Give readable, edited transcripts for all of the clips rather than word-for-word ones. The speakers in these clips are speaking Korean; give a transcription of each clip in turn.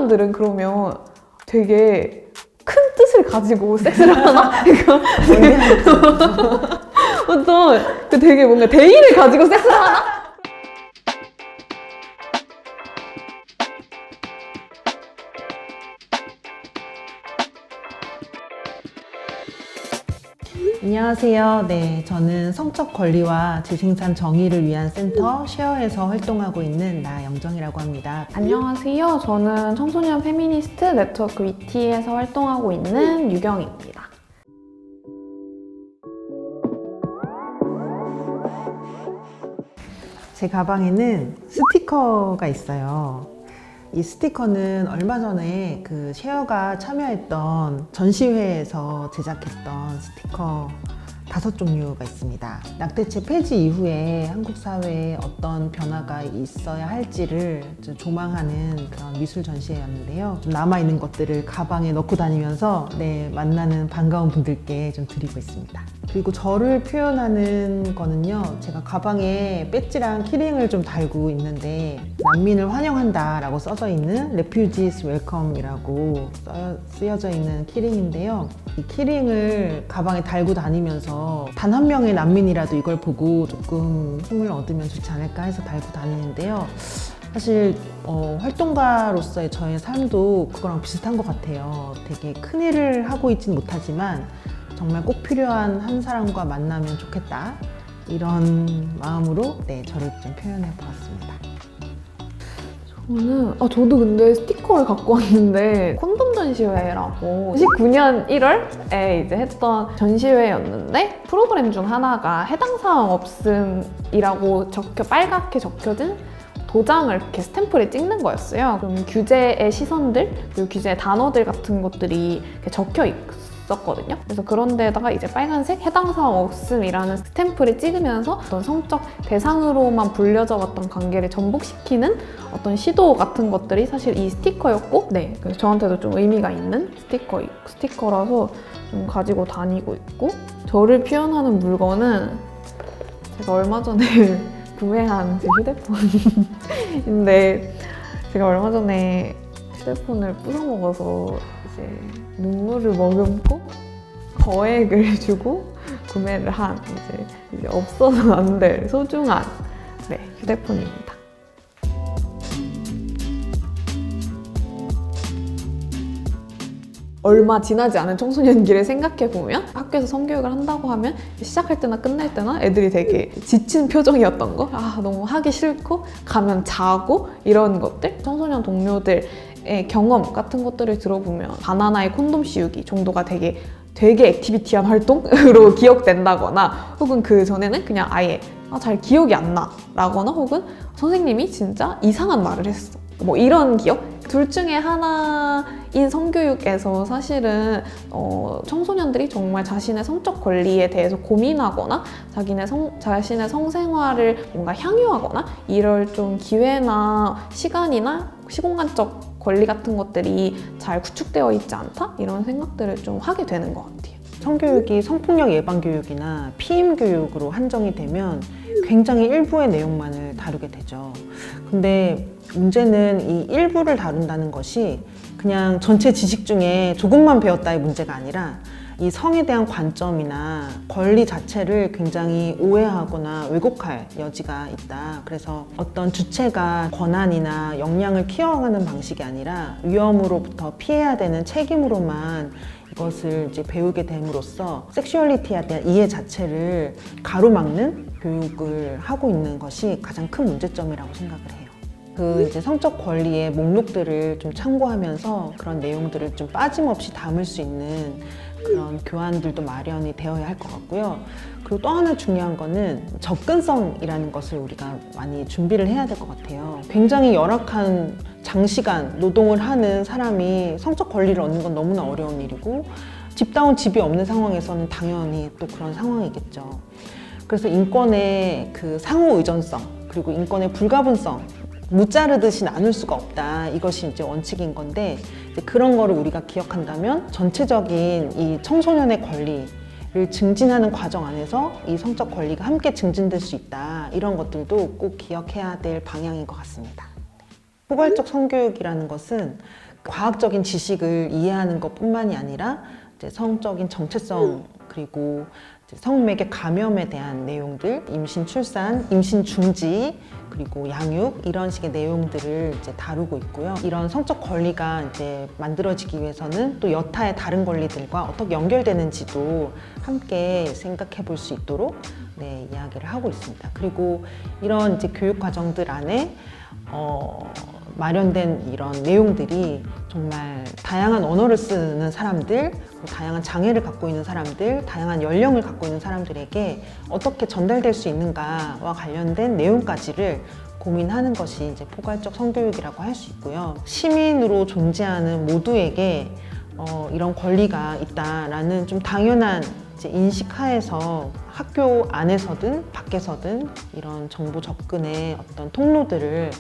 청소년들은 그러면 되게 큰 뜻을 가지고 섹스를 하나? 이거 어떤 그 되게 뭔가 대의를 가지고 섹스를 하나? 안녕하세요. 네, 저는 성적 권리와 재생산 정의를 위한 센터 쉐어에서 활동하고 있는 나영정이라고 합니다. 안녕하세요. 저는 청소년 페미니스트 네트워크 위티에서 활동하고 있는 유경입니다. 제 가방에는 스티커가 있어요. 이 스티커는 얼마 전에 그 쉐어가 참여했던 전시회에서 제작했던 스티커 5종류가 있습니다. 낙태죄 폐지 이후에 한국 사회에 어떤 변화가 있어야 할지를 좀 조망하는 그런 미술 전시회였는데요. 좀 남아있는 것들을 가방에 넣고 다니면서 만나는 반가운 분들께 좀 드리고 있습니다. 그리고 저를 표현하는 거는요, 제가 가방에 배지랑 키링을 좀 달고 있는데 난민을 환영한다 라고 써져 있는 Refugees Welcome이라고 쓰여져 있는 키링인데요. 이 키링을 가방에 달고 다니면서 단 한 명의 난민이라도 이걸 보고 조금 힘을 얻으면 좋지 않을까 해서 달고 다니는데요. 사실 활동가로서의 저의 삶도 그거랑 비슷한 것 같아요. 되게 큰 일을 하고 있진 못하지만 정말 꼭 필요한 한 사람과 만나면 좋겠다, 이런 마음으로 저를 좀 표현해 보았습니다. 저도 근데 스티커를 갖고 왔는데 콘돔 전시회라고 19년 1월에 이제 했던 전시회였는데 프로그램 중 하나가 해당 사항 없음이라고 빨갛게 적혀진 도장을 이렇게 스탬프를 찍는 거였어요. 그럼 규제의 시선들, 그리고 규제의 단어들 같은 것들이 이렇게 적혀 있었거든요. 그래서 그런 데다가 이제 빨간색 해당 사항 없음이라는 스탬프를 찍으면서 어떤 성적 대상으로만 불려져 왔던 관계를 전복시키는 어떤 시도 같은 것들이 사실 이 스티커였고, 그래서 저한테도 좀 의미가 있는 스티커라서 좀 가지고 다니고 있고, 저를 표현하는 물건은 제가 얼마 전에 구매한 제 휴대폰인데, 제가 얼마 전에 휴대폰을 부숴먹어서 이제 눈물을 머금고 거액을 주고 구매를 한 이제 없어서는 안 될 소중한 휴대폰입니다. 얼마 지나지 않은 청소년기를 생각해보면 학교에서 성교육을 한다고 하면 시작할 때나 끝날 때나 애들이 되게 지친 표정이었던 거, 너무 하기 싫고 가면 자고 이런 것들, 청소년 동료들의 경험 같은 것들을 들어보면 바나나의 콘돔 씌우기 정도가 되게 액티비티한 활동으로 기억된다거나, 혹은 그 전에는 그냥 아예 잘 기억이 안 나 라거나, 혹은 선생님이 진짜 이상한 말을 했어, 뭐 이런 기억? 둘 중에 하나인 성교육에서 사실은 청소년들이 정말 자신의 성적 권리에 대해서 고민하거나 자신의 성생활을 뭔가 향유하거나 이럴 좀 기회나 시간이나 시공간적 권리 같은 것들이 잘 구축되어 있지 않다? 이런 생각들을 좀 하게 되는 것 같아요. 성교육이 성폭력 예방 교육이나 피임 교육으로 한정이 되면 굉장히 일부의 내용만을 다루게 되죠. 근데 문제는 이 일부를 다룬다는 것이 그냥 전체 지식 중에 조금만 배웠다의 문제가 아니라 이 성에 대한 관점이나 권리 자체를 굉장히 오해하거나 왜곡할 여지가 있다. 그래서 어떤 주체가 권한이나 역량을 키워가는 방식이 아니라 위험으로부터 피해야 되는 책임으로만 이것을 이제 배우게 됨으로써 섹슈얼리티에 대한 이해 자체를 가로막는 교육을 하고 있는 것이 가장 큰 문제점이라고 생각을 해요. 그 이제 성적 권리의 목록들을 좀 참고하면서 그런 내용들을 좀 빠짐없이 담을 수 있는 그런 교환들도 마련이 되어야 할 것 같고요. 그리고 또 하나 중요한 거는 접근성이라는 것을 우리가 많이 준비를 해야 될 것 같아요. 굉장히 열악한 장시간 노동을 하는 사람이 성적 권리를 얻는 건 너무나 어려운 일이고, 집다운 집이 없는 상황에서는 당연히 또 그런 상황이겠죠. 그래서 인권의 그 상호 의존성, 그리고 인권의 불가분성, 무자르듯이 나눌 수가 없다. 이것이 이제 원칙인 건데, 이제 그런 거를 우리가 기억한다면 전체적인 이 청소년의 권리를 증진하는 과정 안에서 이 성적 권리가 함께 증진될 수 있다. 이런 것들도 꼭 기억해야 될 방향인 것 같습니다. 포괄적 성교육이라는 것은 과학적인 지식을 이해하는 것뿐만이 아니라 이제 성적인 정체성 그리고 이제 성매개 감염에 대한 내용들, 임신 출산, 임신 중지 그리고 양육 이런 식의 내용들을 이제 다루고 있고요. 이런 성적 권리가 이제 만들어지기 위해서는 또 여타의 다른 권리들과 어떻게 연결되는지도 함께 생각해 볼 수 있도록 네, 이야기를 하고 있습니다. 그리고 이런 이제 교육 과정들 안에 마련된 이런 내용들이 정말 다양한 언어를 쓰는 사람들, 다양한 장애를 갖고 있는 사람들, 다양한 연령을 갖고 있는 사람들에게 어떻게 전달될 수 있는가와 관련된 내용까지를 고민하는 것이 이제 포괄적 성교육이라고 할 수 있고요. 시민으로 존재하는 모두에게 이런 권리가 있다라는 좀 당연한 이제 인식하에서 학교 안에서든 밖에서든 이런 정보 접근의 어떤 통로들을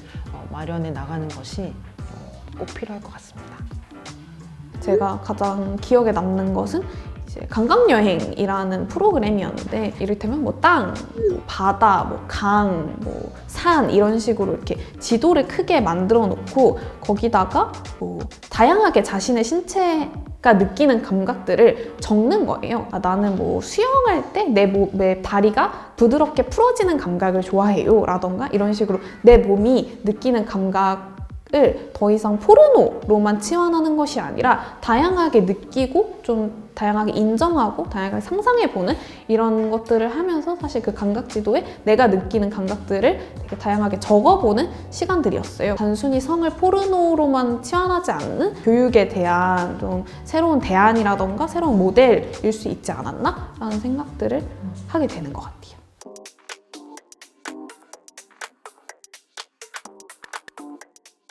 마련해 나가는 것이 꼭 필요할 것 같습니다. 제가 가장 기억에 남는 것은 이제 관광여행이라는 프로그램이었는데 이를테면 뭐 땅, 뭐 바다, 뭐 강, 뭐 산 이런 식으로 이렇게 지도를 크게 만들어 놓고 거기다가 뭐 다양하게 자신의 신체가 느끼는 감각들을 적는 거예요. 나는 뭐 수영할 때 내 다리가 부드럽게 풀어지는 감각을 좋아해요 라던가 이런 식으로 내 몸이 느끼는 감각 을 더 이상 포르노로만 치환하는 것이 아니라 다양하게 느끼고 좀 다양하게 인정하고 다양하게 상상해보는 이런 것들을 하면서 사실 그 감각 지도에 내가 느끼는 감각들을 되게 다양하게 적어보는 시간들이었어요. 단순히 성을 포르노로만 치환하지 않는 교육에 대한 좀 새로운 대안이라던가 새로운 모델일 수 있지 않았나? 라는 생각들을 하게 되는 것 같아요.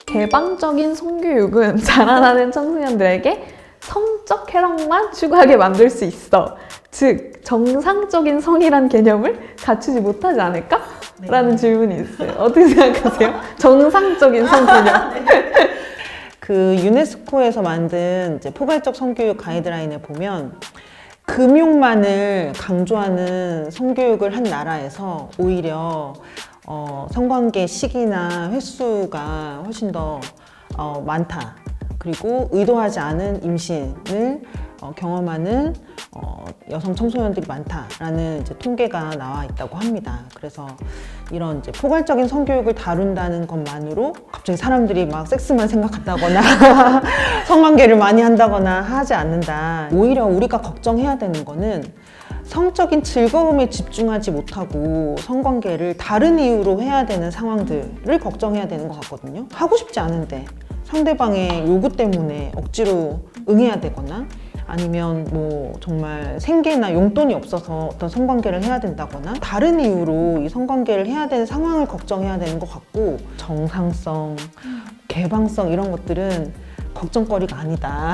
개방적인 성교육은 자라나는 청소년들에게 성적 쾌락만 추구하게 만들 수 있어. 즉, 정상적인 성이란 개념을 갖추지 못하지 않을까? 라는 질문이 있어요. 어떻게 생각하세요? 정상적인 성 개념. 그 유네스코에서 만든 이제 포괄적 성교육 가이드라인에 보면 금욕만을 강조하는 성교육을 한 나라에서 오히려 성관계 시기나 횟수가 훨씬 더 많다. 그리고 의도하지 않은 임신을 경험하는 여성 청소년들이 많다라는 이제 통계가 나와 있다고 합니다. 그래서 이런 이제 포괄적인 성교육을 다룬다는 것만으로 갑자기 사람들이 막 섹스만 생각한다거나 성관계를 많이 한다거나 하지 않는다. 오히려 우리가 걱정해야 되는 거는 성적인 즐거움에 집중하지 못하고 성관계를 다른 이유로 해야 되는 상황들을 걱정해야 되는 것 같거든요. 하고 싶지 않은데 상대방의 요구 때문에 억지로 응해야 되거나 아니면 뭐 정말 생계나 용돈이 없어서 어떤 성관계를 해야 된다거나 다른 이유로 이 성관계를 해야 되는 상황을 걱정해야 되는 것 같고 정상성, 개방성 이런 것들은 걱정거리가 아니다.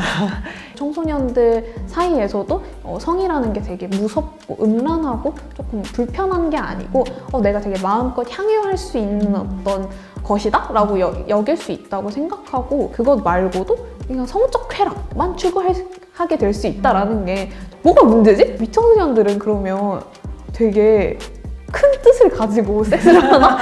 청소년들 사이에서도 성이라는 게 되게 무섭고 음란하고 조금 불편한 게 아니고 내가 되게 마음껏 향유할 수 있는 어떤 것이다 라고 여길 수 있다고 생각하고 그것 말고도 그냥 성적 쾌락만 추구하게 될 수 있다라는 게 뭐가 문제지? 미청소년들은 그러면 되게 큰 뜻을 가지고 섹스를 하나?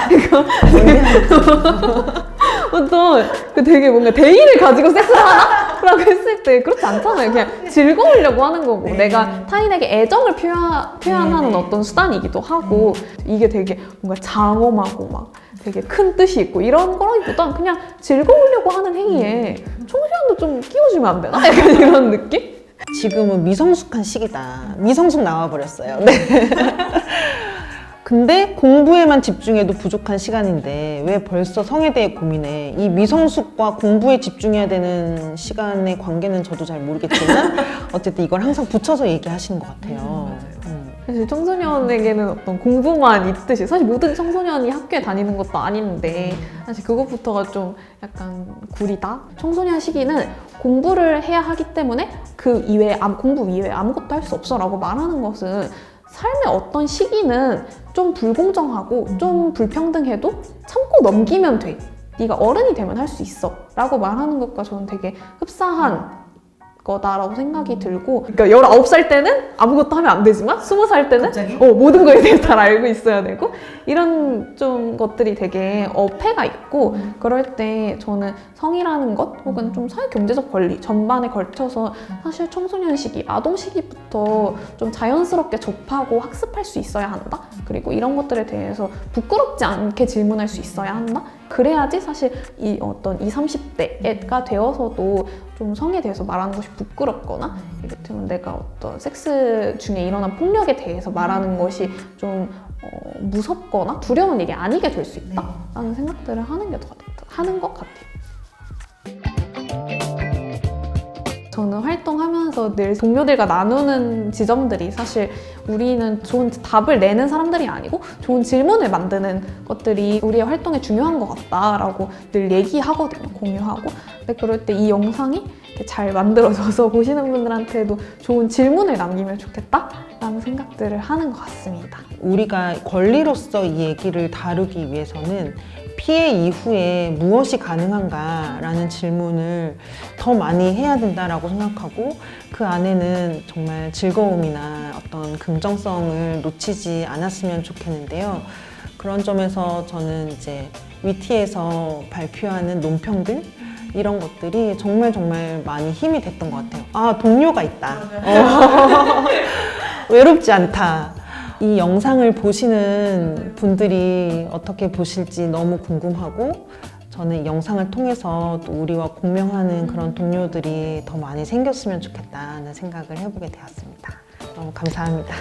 어떤 되게 뭔가 대의를 가지고 섹스를 하나? 라고 했을 때 그렇지 않잖아요. 그냥 즐거우려고 하는 거고 네. 내가 타인에게 애정을 표현하는 네. 어떤 수단이기도 하고 이게 되게 뭔가 장엄하고 막 되게 큰 뜻이 있고 이런 거라기보단 그냥 즐거우려고 하는 행위에 청소년도 좀 끼워주면 안 되나? 약간 이런 느낌? 지금은 미성숙한 시기다. 미성숙 나와버렸어요. 네. 근데 공부에만 집중해도 부족한 시간인데 왜 벌써 성에 대해 고민해? 이 미성숙과 공부에 집중해야 되는 시간의 관계는 저도 잘 모르겠지만 어쨌든 이걸 항상 붙여서 얘기하시는 것 같아요. 사실 청소년에게는 어떤 공부만 있듯이 사실 모든 청소년이 학교에 다니는 것도 아닌데 사실 그것부터가 좀 약간 구리다? 청소년 시기는 공부를 해야 하기 때문에 그 이외에 공부 이외에 아무것도 할 수 없어 라고 말하는 것은 삶의 어떤 시기는 좀 불공정하고 좀 불평등해도 참고 넘기면 돼. 네가 어른이 되면 할 수 있어 라고 말하는 것과 저는 되게 흡사한 거다라고 생각이 들고 그러니까 19살 때는 아무것도 하면 안 되지만 20살 때는 모든 거에 대해 잘 알고 있어야 되고 이런 좀 것들이 되게 어폐가 있고 있고 그럴 때 저는 성이라는 것 혹은 좀 사회 경제적 권리 전반에 걸쳐서 사실 청소년 시기, 아동 시기부터 좀 자연스럽게 접하고 학습할 수 있어야 한다. 그리고 이런 것들에 대해서 부끄럽지 않게 질문할 수 있어야 한다. 그래야지 사실 이 어떤 20, 30대가 되어서도 좀 성에 대해서 말하는 것이 부끄럽거나 이를테면 내가 어떤 섹스 중에 일어난 폭력에 대해서 말하는 것이 좀 무섭거나 두려운 일이 아니게 될 수 있다라는 생각들을 하는 것 같아요. 저는 활동하면서 늘 동료들과 나누는 지점들이 사실 우리는 좋은 답을 내는 사람들이 아니고 좋은 질문을 만드는 것들이 우리의 활동에 중요한 것 같다라고 늘 얘기하거든요. 공유하고. 근데 그럴 때 이 영상이 이렇게 잘 만들어져서 보시는 분들한테도 좋은 질문을 남기면 좋겠다라는 생각들을 하는 것 같습니다. 우리가 권리로서 이 얘기를 다루기 위해서는 피해 이후에 무엇이 가능한가라는 질문을 더 많이 해야 된다라고 생각하고 그 안에는 정말 즐거움이나 어떤 긍정성을 놓치지 않았으면 좋겠는데요. 그런 점에서 저는 이제 위티에서 발표하는 논평들 이런 것들이 정말 많이 힘이 됐던 것 같아요. 아, 동료가 있다. 외롭지 않다. 이 영상을 보시는 분들이 어떻게 보실지 너무 궁금하고 저는 이 영상을 통해서 또 우리와 공명하는 그런 동료들이 더 많이 생겼으면 좋겠다는 생각을 해보게 되었습니다. 너무 감사합니다.